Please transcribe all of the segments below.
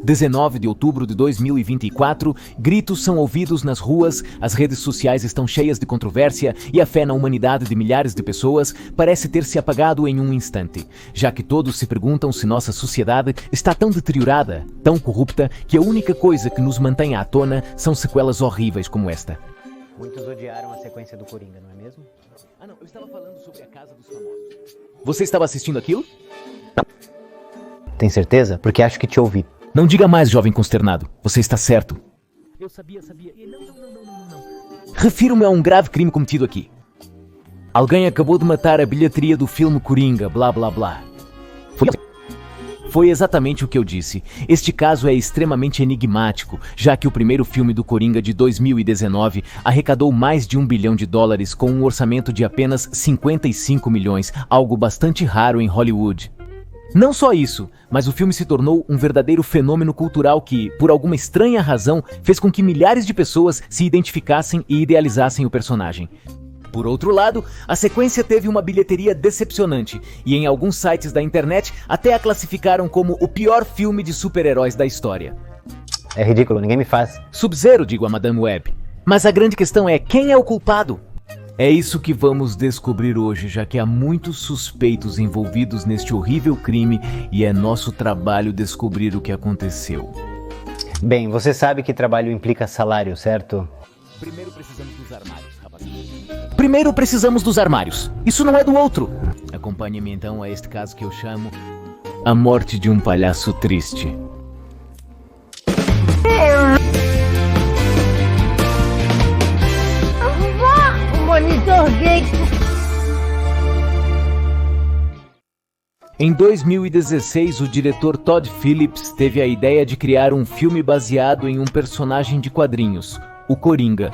19 de outubro de 2024, gritos são ouvidos nas ruas, as redes sociais estão cheias de controvérsia e a fé na humanidade de milhares de pessoas parece ter se apagado em um instante, já que todos se perguntam se nossa sociedade está tão deteriorada, tão corrupta, que a única coisa que nos mantém à tona são sequelas horríveis como esta. Muitos odiaram a sequência do Coringa, não é mesmo? Não, eu estava falando sobre a Casa dos Famosos. Você estava assistindo aquilo? Tem certeza? Porque acho que te ouvi. Não diga mais, jovem consternado. Você está certo. Eu sabia. Não. Refiro-me a um grave crime cometido aqui. Alguém acabou de matar a bilheteria do filme Coringa, blá blá blá. Foi exatamente o que eu disse. Este caso é extremamente enigmático, já que o primeiro filme do Coringa de 2019 arrecadou mais de US$1 bilhão com um orçamento de apenas 55 milhões, algo bastante raro em Hollywood. Não só isso, mas o filme se tornou um verdadeiro fenômeno cultural que, por alguma estranha razão, fez com que milhares de pessoas se identificassem e idealizassem o personagem. Por outro lado, a sequência teve uma bilheteria decepcionante, e em alguns sites da internet até a classificaram como o pior filme de super-heróis da história. É ridículo, ninguém me faz. Sub-Zero, digo a Madame Web. Mas a grande questão é, quem é o culpado? É isso que vamos descobrir hoje, já que há muitos suspeitos envolvidos neste horrível crime e é nosso trabalho descobrir o que aconteceu. Bem, você sabe que trabalho implica salário, certo? Primeiro precisamos dos armários, rapaz. Primeiro precisamos dos armários. Isso não é do outro. Acompanhe-me então a este caso que eu chamo A Morte de um Palhaço Triste. Monitor gay. Em 2016, o diretor Todd Phillips teve a ideia de criar um filme baseado em um personagem de quadrinhos, o Coringa.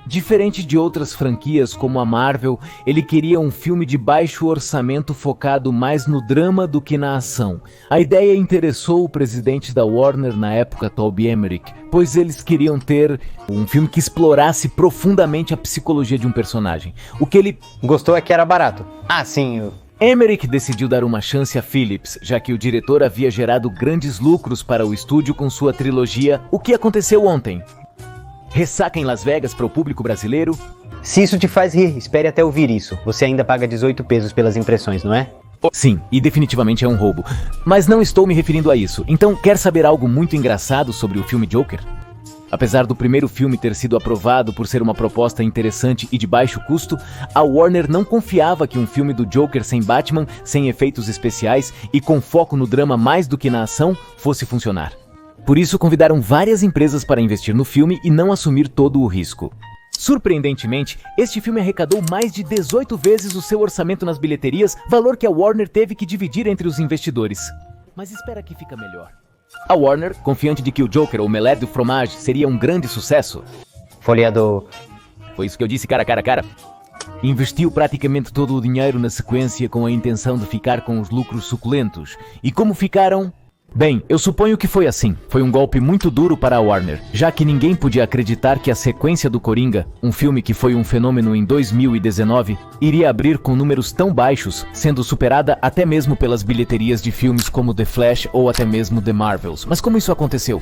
Diferente de outras franquias como a Marvel, ele queria um filme de baixo orçamento focado mais no drama do que na ação. A ideia interessou o presidente da Warner na época, Toby Emmerich, pois eles queriam ter um filme que explorasse profundamente a psicologia de um personagem. O que ele gostou é que era barato. Ah, sim. Emmerich decidiu dar uma chance a Phillips, já que o diretor havia gerado grandes lucros para o estúdio com sua trilogia O que Aconteceu Ontem. Ressaca em Las Vegas para o público brasileiro? Se isso te faz rir, espere até ouvir isso. Você ainda paga 18 pesos pelas impressões, não é? Sim, e definitivamente é um roubo. Mas não estou me referindo a isso. Então, quer saber algo muito engraçado sobre o filme Joker? Apesar do primeiro filme ter sido aprovado por ser uma proposta interessante e de baixo custo, a Warner não confiava que um filme do Joker sem Batman, sem efeitos especiais e com foco no drama mais do que na ação, fosse funcionar. Por isso, convidaram várias empresas para investir no filme e não assumir todo o risco. Surpreendentemente, este filme arrecadou mais de 18 vezes o seu orçamento nas bilheterias, valor que a Warner teve que dividir entre os investidores. Mas espera que fica melhor. A Warner, confiante de que o Joker, ou Omelette du Fromage, seria um grande sucesso. Folheador. Foi isso que eu disse, cara. Investiu praticamente todo o dinheiro na sequência com a intenção de ficar com os lucros suculentos. E como ficaram? Bem, eu suponho que foi assim. Foi um golpe muito duro para a Warner, já que ninguém podia acreditar que a sequência do Coringa, um filme que foi um fenômeno em 2019, iria abrir com números tão baixos, sendo superada até mesmo pelas bilheterias de filmes como The Flash ou até mesmo The Marvels. Mas como isso aconteceu?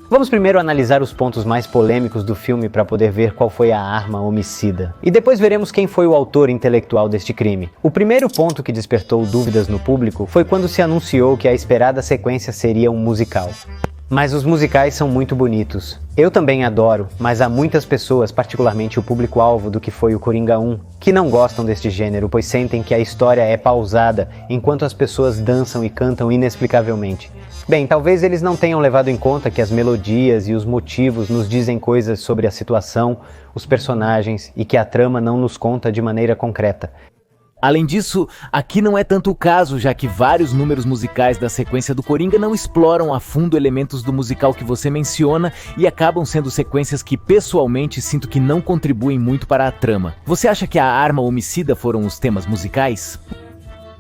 Vamos primeiro analisar os pontos mais polêmicos do filme para poder ver qual foi a arma homicida. E depois veremos quem foi o autor intelectual deste crime. O primeiro ponto que despertou dúvidas no público foi quando se anunciou que a esperada sequência seria um musical. Mas os musicais são muito bonitos. Eu também adoro, mas há muitas pessoas, particularmente o público-alvo do que foi o Coringa 1, que não gostam deste gênero, pois sentem que a história é pausada, enquanto as pessoas dançam e cantam inexplicavelmente. Bem, talvez eles não tenham levado em conta que as melodias e os motivos nos dizem coisas sobre a situação, os personagens e que a trama não nos conta de maneira concreta. Além disso, aqui não é tanto o caso, já que vários números musicais da sequência do Coringa não exploram a fundo elementos do musical que você menciona e acabam sendo sequências que pessoalmente sinto que não contribuem muito para a trama. Você acha que a arma homicida foram os temas musicais?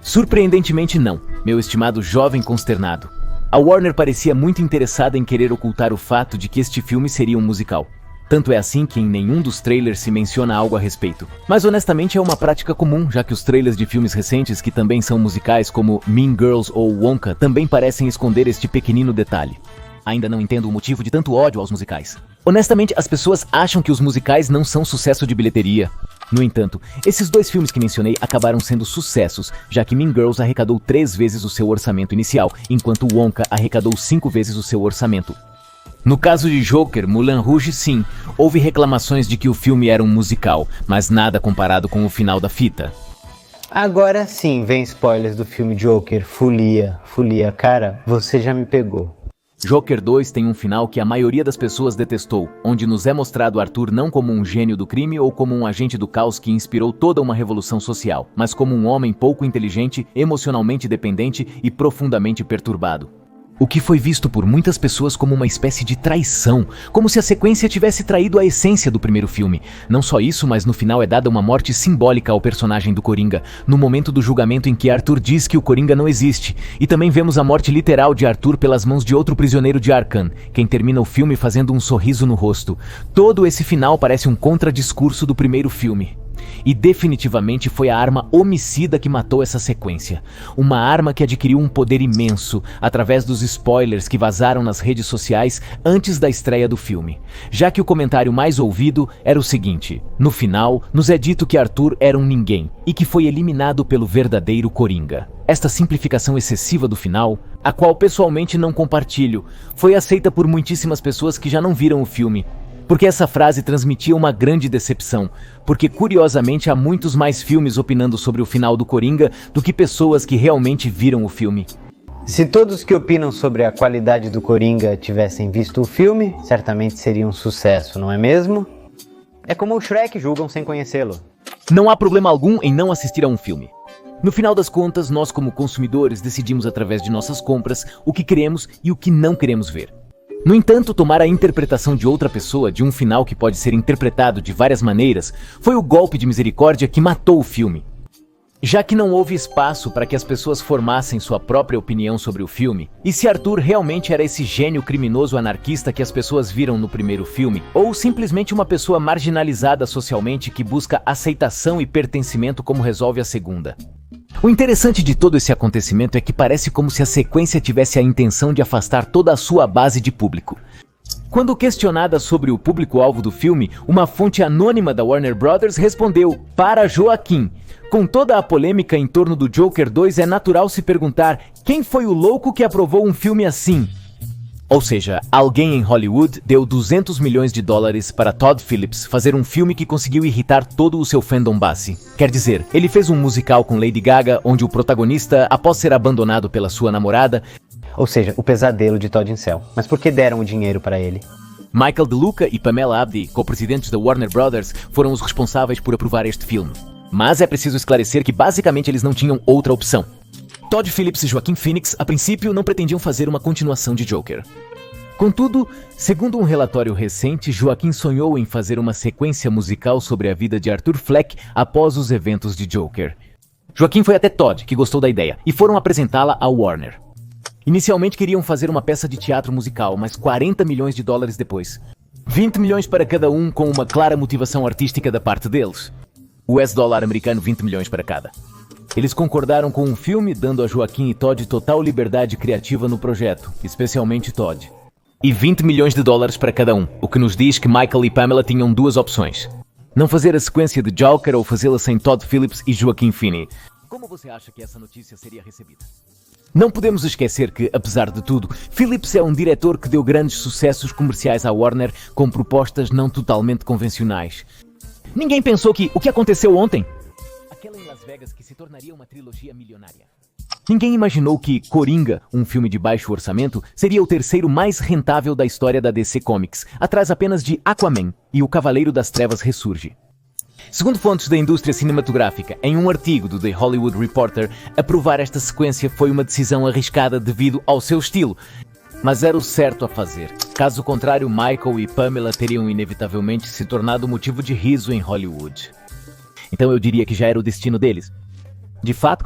Surpreendentemente não, meu estimado jovem consternado. A Warner parecia muito interessada em querer ocultar o fato de que este filme seria um musical. Tanto é assim que em nenhum dos trailers se menciona algo a respeito. Mas honestamente é uma prática comum, já que os trailers de filmes recentes que também são musicais como Mean Girls ou Wonka também parecem esconder este pequenino detalhe. Ainda não entendo o motivo de tanto ódio aos musicais. Honestamente, as pessoas acham que os musicais não são sucesso de bilheteria. No entanto, esses 2 filmes que mencionei acabaram sendo sucessos, já que Mean Girls arrecadou 3 vezes o seu orçamento inicial, enquanto Wonka arrecadou 5 vezes o seu orçamento. No caso de Joker, Moulin Rouge, sim, houve reclamações de que o filme era um musical, mas nada comparado com o final da fita. Agora sim, vem spoilers do filme Joker, folia, cara, você já me pegou. Joker 2 tem um final que a maioria das pessoas detestou, onde nos é mostrado Arthur não como um gênio do crime ou como um agente do caos que inspirou toda uma revolução social, mas como um homem pouco inteligente, emocionalmente dependente e profundamente perturbado. O que foi visto por muitas pessoas como uma espécie de traição, como se a sequência tivesse traído a essência do primeiro filme. Não só isso, mas no final é dada uma morte simbólica ao personagem do Coringa, no momento do julgamento em que Arthur diz que o Coringa não existe. E também vemos a morte literal de Arthur pelas mãos de outro prisioneiro de Arkham, quem termina o filme fazendo um sorriso no rosto. Todo esse final parece um contradiscurso do primeiro filme. E definitivamente foi a arma homicida que matou essa sequência. Uma arma que adquiriu um poder imenso através dos spoilers que vazaram nas redes sociais antes da estreia do filme. Já que o comentário mais ouvido era o seguinte: no final, nos é dito que Arthur era um ninguém e que foi eliminado pelo verdadeiro Coringa. Esta simplificação excessiva do final, a qual pessoalmente não compartilho, foi aceita por muitíssimas pessoas que já não viram o filme. Porque essa frase transmitia uma grande decepção, porque curiosamente há muitos mais filmes opinando sobre o final do Coringa do que pessoas que realmente viram o filme. Se todos que opinam sobre a qualidade do Coringa tivessem visto o filme, certamente seria um sucesso, não é mesmo? É como o Shrek, julgam sem conhecê-lo. Não há problema algum em não assistir a um filme. No final das contas, nós como consumidores decidimos através de nossas compras o que queremos e o que não queremos ver. No entanto, tomar a interpretação de outra pessoa de um final que pode ser interpretado de várias maneiras foi o golpe de misericórdia que matou o filme. Já que não houve espaço para que as pessoas formassem sua própria opinião sobre o filme, e se Arthur realmente era esse gênio criminoso anarquista que as pessoas viram no primeiro filme, ou simplesmente uma pessoa marginalizada socialmente que busca aceitação e pertencimento como resolve a segunda. O interessante de todo esse acontecimento é que parece como se a sequência tivesse a intenção de afastar toda a sua base de público. Quando questionada sobre o público-alvo do filme, uma fonte anônima da Warner Brothers respondeu: para Joaquim. Com toda a polêmica em torno do Joker 2, é natural se perguntar quem foi o louco que aprovou um filme assim? Ou seja, alguém em Hollywood deu $200 milhões para Todd Phillips fazer um filme que conseguiu irritar todo o seu fandom base. Quer dizer, ele fez um musical com Lady Gaga, onde o protagonista, após ser abandonado pela sua namorada... Ou seja, o pesadelo de Todd Incel. Mas por que deram o dinheiro para ele? Michael DeLuca e Pamela Abdi, co-presidentes da Warner Brothers, foram os responsáveis por aprovar este filme. Mas é preciso esclarecer que basicamente eles não tinham outra opção. Todd Phillips e Joaquin Phoenix, a princípio, não pretendiam fazer uma continuação de Joker. Contudo, segundo um relatório recente, Joaquin sonhou em fazer uma sequência musical sobre a vida de Arthur Fleck após os eventos de Joker. Joaquin foi até Todd, que gostou da ideia, e foram apresentá-la à Warner. Inicialmente queriam fazer uma peça de teatro musical, mas $40 milhões depois. 20 milhões para cada um, com uma clara motivação artística da parte deles. US$ americano, 20 milhões para cada. Eles concordaram com o filme, dando a Joaquin e Todd total liberdade criativa no projeto, especialmente Todd. E $20 milhões para cada um, o que nos diz que Michael e Pamela tinham duas opções. Não fazer a sequência de Joker ou fazê-la sem Todd Phillips e Joaquin Phoenix. Como você acha que essa notícia seria recebida? Não podemos esquecer que, apesar de tudo, Phillips é um diretor que deu grandes sucessos comerciais à Warner com propostas não totalmente convencionais. Ninguém pensou que o que aconteceu ontem? Aquela em Las Vegas que se tornaria uma trilogia milionária. Ninguém imaginou que Coringa, um filme de baixo orçamento, seria o terceiro mais rentável da história da DC Comics, atrás apenas de Aquaman e O Cavaleiro das Trevas ressurge. Segundo fontes da indústria cinematográfica, em um artigo do The Hollywood Reporter, aprovar esta sequência foi uma decisão arriscada devido ao seu estilo, mas era o certo a fazer. Caso contrário, Michael e Pamela teriam inevitavelmente se tornado motivo de riso em Hollywood. Então eu diria que já era o destino deles. De fato.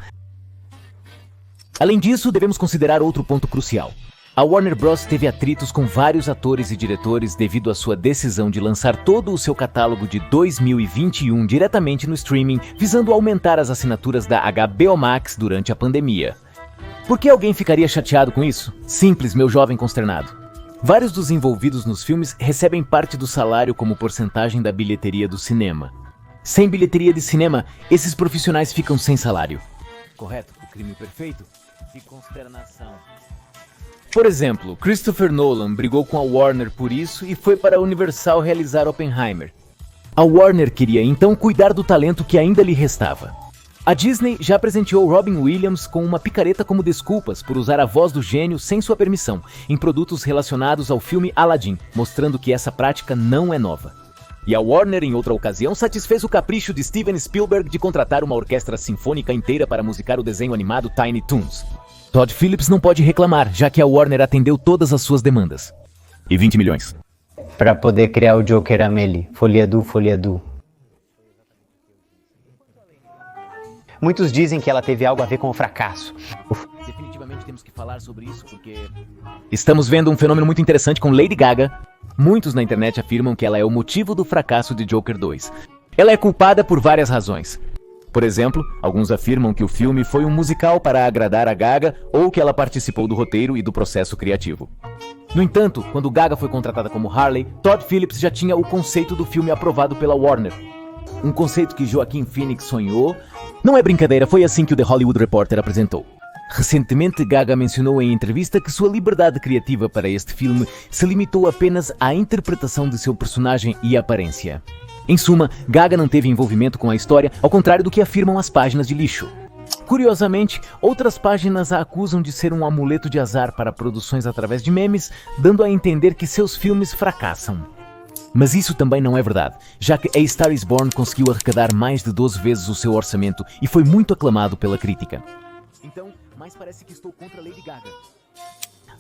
Além disso, devemos considerar outro ponto crucial. A Warner Bros. Teve atritos com vários atores e diretores devido à sua decisão de lançar todo o seu catálogo de 2021 diretamente no streaming, visando aumentar as assinaturas da HBO Max durante a pandemia. Por que alguém ficaria chateado com isso? Simples, meu jovem consternado. Vários dos envolvidos nos filmes recebem parte do salário como porcentagem da bilheteria do cinema. Sem bilheteria de cinema, esses profissionais ficam sem salário. Correto? O crime perfeito? De consternação. Por exemplo, Christopher Nolan brigou com a Warner por isso e foi para a Universal realizar Oppenheimer. A Warner queria então cuidar do talento que ainda lhe restava. A Disney já presenteou Robin Williams com uma picareta como desculpas por usar a voz do gênio sem sua permissão em produtos relacionados ao filme Aladdin, mostrando que essa prática não é nova. E a Warner, em outra ocasião, satisfez o capricho de Steven Spielberg de contratar uma orquestra sinfônica inteira para musicar o desenho animado Tiny Toons. Todd Phillips não pode reclamar, já que a Warner atendeu todas as suas demandas. E 20 milhões. Pra poder criar o Joker Amélie. Folia du. Muitos dizem que ela teve algo a ver com o fracasso. Definitivamente temos que falar sobre isso porque... Estamos vendo um fenômeno muito interessante com Lady Gaga. Muitos na internet afirmam que ela é o motivo do fracasso de Joker 2. Ela é culpada por várias razões. Por exemplo, alguns afirmam que o filme foi um musical para agradar a Gaga ou que ela participou do roteiro e do processo criativo. No entanto, quando Gaga foi contratada como Harley, Todd Phillips já tinha o conceito do filme aprovado pela Warner. Um conceito que Joaquin Phoenix sonhou. Não é brincadeira, foi assim que o The Hollywood Reporter apresentou. Recentemente, Gaga mencionou em entrevista que sua liberdade criativa para este filme se limitou apenas à interpretação de seu personagem e aparência. Em suma, Gaga não teve envolvimento com a história, ao contrário do que afirmam as páginas de lixo. Curiosamente, outras páginas a acusam de ser um amuleto de azar para produções através de memes, dando a entender que seus filmes fracassam. Mas isso também não é verdade, já que A Star is Born conseguiu arrecadar mais de 12 vezes o seu orçamento e foi muito aclamado pela crítica. Então, mais parece que estou contra Lady Gaga.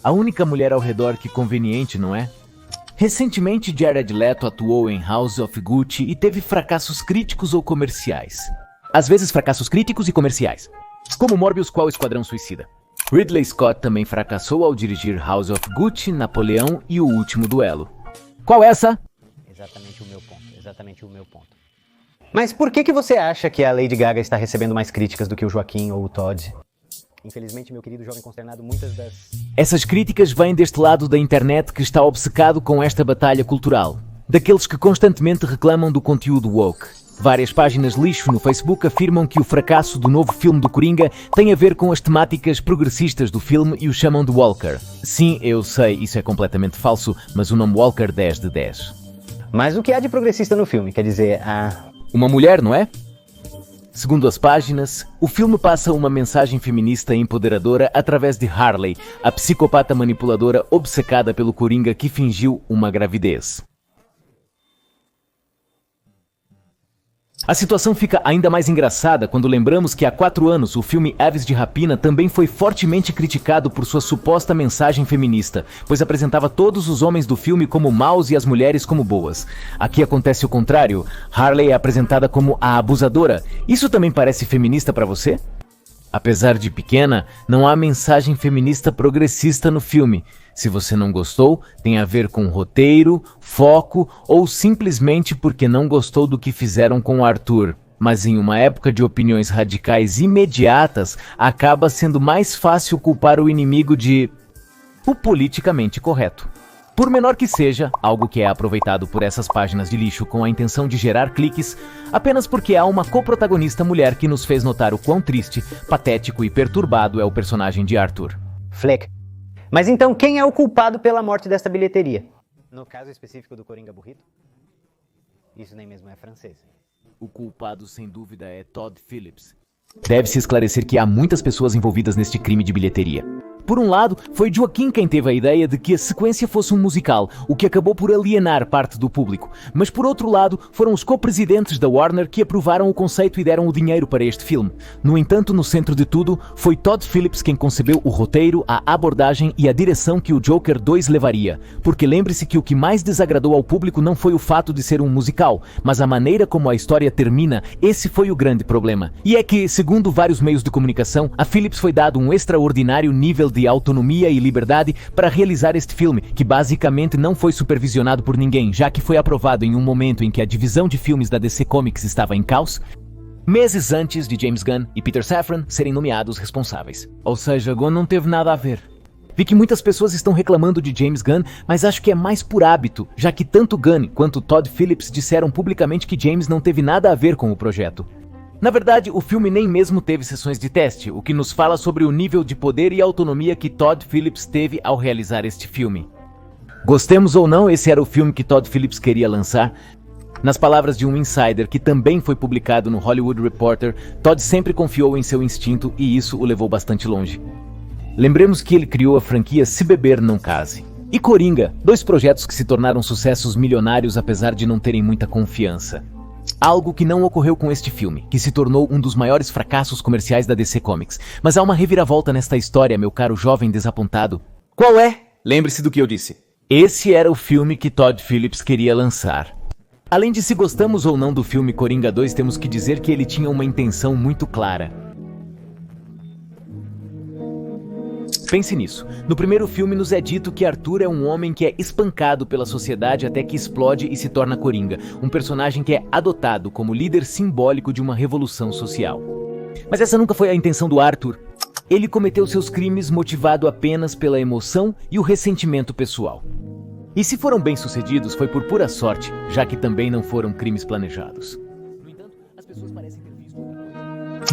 A única mulher ao redor que conveniente, não é? Recentemente, Jared Leto atuou em House of Gucci e teve fracassos críticos ou comerciais. Às vezes fracassos críticos e comerciais. Como Morbius qual Esquadrão Suicida. Ridley Scott também fracassou ao dirigir House of Gucci, Napoleão e O Último Duelo. Qual é essa? Exatamente o meu ponto. Mas por que você acha que a Lady Gaga está recebendo mais críticas do que o Joaquim ou o Todd? Infelizmente, meu querido jovem consternado, muitas das... Essas críticas vêm deste lado da internet que está obcecado com esta batalha cultural. Daqueles que constantemente reclamam do conteúdo woke. Várias páginas lixo no Facebook afirmam que o fracasso do novo filme do Coringa tem a ver com as temáticas progressistas do filme e o chamam de Walker. Sim, eu sei, isso é completamente falso, mas o nome Walker 10 de 10. Mas o que há de progressista no filme? Quer dizer, Uma mulher, não é? Segundo as páginas, o filme passa uma mensagem feminista empoderadora através de Harley, a psicopata manipuladora obcecada pelo Coringa que fingiu uma gravidez. A situação fica ainda mais engraçada quando lembramos que há 4 anos o filme Aves de Rapina também foi fortemente criticado por sua suposta mensagem feminista, pois apresentava todos os homens do filme como maus e as mulheres como boas. Aqui acontece o contrário, Harley é apresentada como a abusadora. Isso também parece feminista para você? Apesar de pequena, não há mensagem feminista progressista no filme. Se você não gostou, tem a ver com roteiro, foco ou simplesmente porque não gostou do que fizeram com Arthur. Mas em uma época de opiniões radicais imediatas, acaba sendo mais fácil culpar o inimigo de... o politicamente correto. Por menor que seja, algo que é aproveitado por essas páginas de lixo com a intenção de gerar cliques, apenas porque há uma coprotagonista mulher que nos fez notar o quão triste, patético e perturbado é o personagem de Arthur. Fleck. Mas então quem é o culpado pela morte desta bilheteria? No caso específico do Coringa Burrito? Isso nem mesmo é francês. O culpado, sem dúvida, é Todd Phillips. Deve-se esclarecer que há muitas pessoas envolvidas neste crime de bilheteria. Por um lado, foi Joaquin quem teve a ideia de que a sequência fosse um musical, o que acabou por alienar parte do público. Mas por outro lado, foram os co-presidentes da Warner que aprovaram o conceito e deram o dinheiro para este filme. No entanto, no centro de tudo, foi Todd Phillips quem concebeu o roteiro, a abordagem e a direção que o Joker 2 levaria. Porque lembre-se que o que mais desagradou ao público não foi o fato de ser um musical, mas a maneira como a história termina, esse foi o grande problema. E é que, segundo vários meios de comunicação, a Phillips foi dado um extraordinário nível de autonomia e liberdade para realizar este filme, que basicamente não foi supervisionado por ninguém, já que foi aprovado em um momento em que a divisão de filmes da DC Comics estava em caos, meses antes de James Gunn e Peter Safran serem nomeados responsáveis. Ou seja, Gunn não teve nada a ver. Vi que muitas pessoas estão reclamando de James Gunn, mas acho que é mais por hábito, já que tanto Gunn quanto Todd Phillips disseram publicamente que James não teve nada a ver com o projeto. Na verdade, o filme nem mesmo teve sessões de teste, o que nos fala sobre o nível de poder e autonomia que Todd Phillips teve ao realizar este filme. Gostemos ou não, esse era o filme que Todd Phillips queria lançar. Nas palavras de um insider que também foi publicado no Hollywood Reporter, Todd sempre confiou em seu instinto e isso o levou bastante longe. Lembremos que ele criou a franquia Se Beber Não Case e Coringa, dois projetos que se tornaram sucessos milionários apesar de não terem muita confiança. Algo que não ocorreu com este filme, que se tornou um dos maiores fracassos comerciais da DC Comics. Mas há uma reviravolta nesta história, meu caro jovem desapontado. Qual é? Lembre-se do que eu disse. Esse era o filme que Todd Phillips queria lançar. Além de se gostamos ou não do filme Coringa 2, temos que dizer que ele tinha uma intenção muito clara. Pense nisso. No primeiro filme nos é dito que Arthur é um homem que é espancado pela sociedade até que explode e se torna Coringa, um personagem que é adotado como líder simbólico de uma revolução social. Mas essa nunca foi a intenção do Arthur. Ele cometeu seus crimes motivado apenas pela emoção e o ressentimento pessoal. E se foram bem-sucedidos, foi por pura sorte, já que também não foram crimes planejados. No entanto, as pessoas parecem ter visto...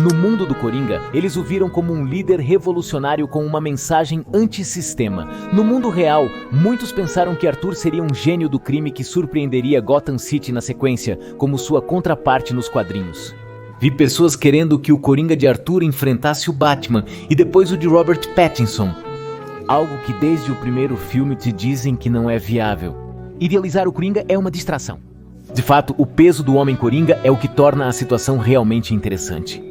No mundo do Coringa, eles o viram como um líder revolucionário com uma mensagem antissistema. No mundo real, muitos pensaram que Arthur seria um gênio do crime que surpreenderia Gotham City na sequência, como sua contraparte nos quadrinhos. Vi pessoas querendo que o Coringa de Arthur enfrentasse o Batman e depois o de Robert Pattinson. Algo que desde o primeiro filme te dizem que não é viável. Idealizar o Coringa é uma distração. De fato, o peso do Homem-Coringa é o que torna a situação realmente interessante.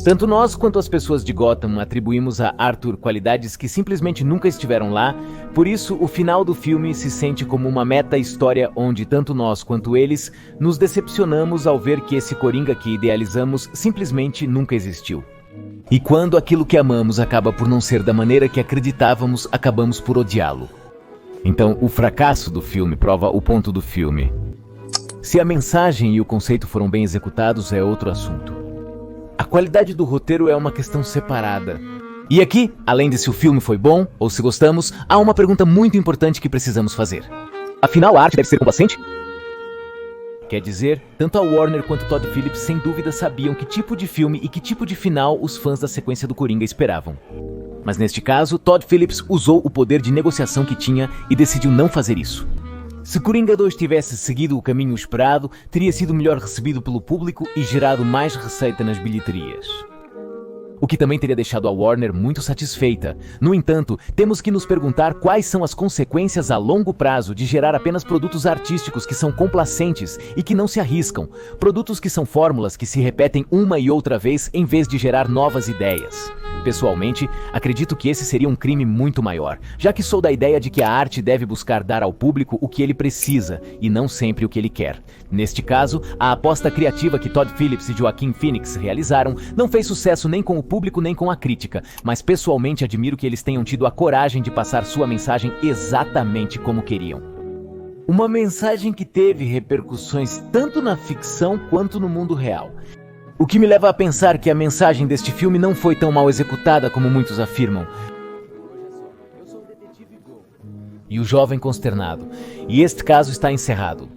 Tanto nós quanto as pessoas de Gotham atribuímos a Arthur qualidades que simplesmente nunca estiveram lá, por isso o final do filme se sente como uma meta-história onde tanto nós quanto eles nos decepcionamos ao ver que esse Coringa que idealizamos simplesmente nunca existiu. E quando aquilo que amamos acaba por não ser da maneira que acreditávamos, acabamos por odiá-lo. Então, o fracasso do filme prova o ponto do filme. Se a mensagem e o conceito foram bem executados, é outro assunto. A qualidade do roteiro é uma questão separada. E aqui, além de se o filme foi bom ou se gostamos, há uma pergunta muito importante que precisamos fazer. Afinal, a arte deve ser complacente? Quer dizer, tanto a Warner quanto Todd Phillips sem dúvida sabiam que tipo de filme e que tipo de final os fãs da sequência do Coringa esperavam. Mas neste caso, Todd Phillips usou o poder de negociação que tinha e decidiu não fazer isso. Se Coringa 2 tivesse seguido o caminho esperado, teria sido melhor recebido pelo público e gerado mais receita nas bilheterias. O que também teria deixado a Warner muito satisfeita. No entanto, temos que nos perguntar quais são as consequências a longo prazo de gerar apenas produtos artísticos que são complacentes e que não se arriscam, produtos que são fórmulas que se repetem uma e outra vez em vez de gerar novas ideias. Pessoalmente, acredito que esse seria um crime muito maior, já que sou da ideia de que a arte deve buscar dar ao público o que ele precisa e não sempre o que ele quer. Neste caso, a aposta criativa que Todd Phillips e Joaquin Phoenix realizaram não fez sucesso nem com o público nem com a crítica, mas pessoalmente admiro que eles tenham tido a coragem de passar sua mensagem exatamente como queriam. Uma mensagem que teve repercussões tanto na ficção quanto no mundo real. O que me leva a pensar que a mensagem deste filme não foi tão mal executada como muitos afirmam. E o jovem consternado. E este caso está encerrado.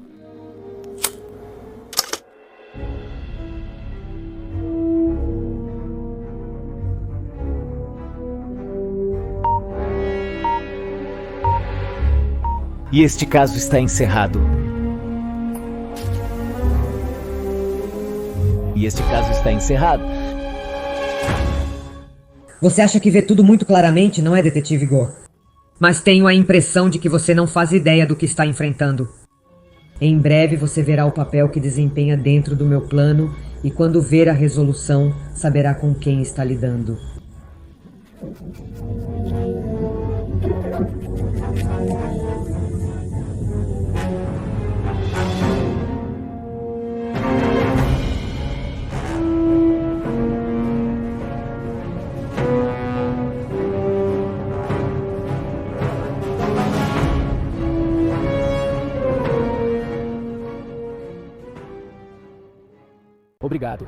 E este caso está encerrado. E este caso está encerrado. Você acha que vê tudo muito claramente, não é, Detetive Gore? Mas tenho a impressão de que você não faz ideia do que está enfrentando. Em breve você verá o papel que desempenha dentro do meu plano e quando ver a resolução, saberá com quem está lidando. Obrigado.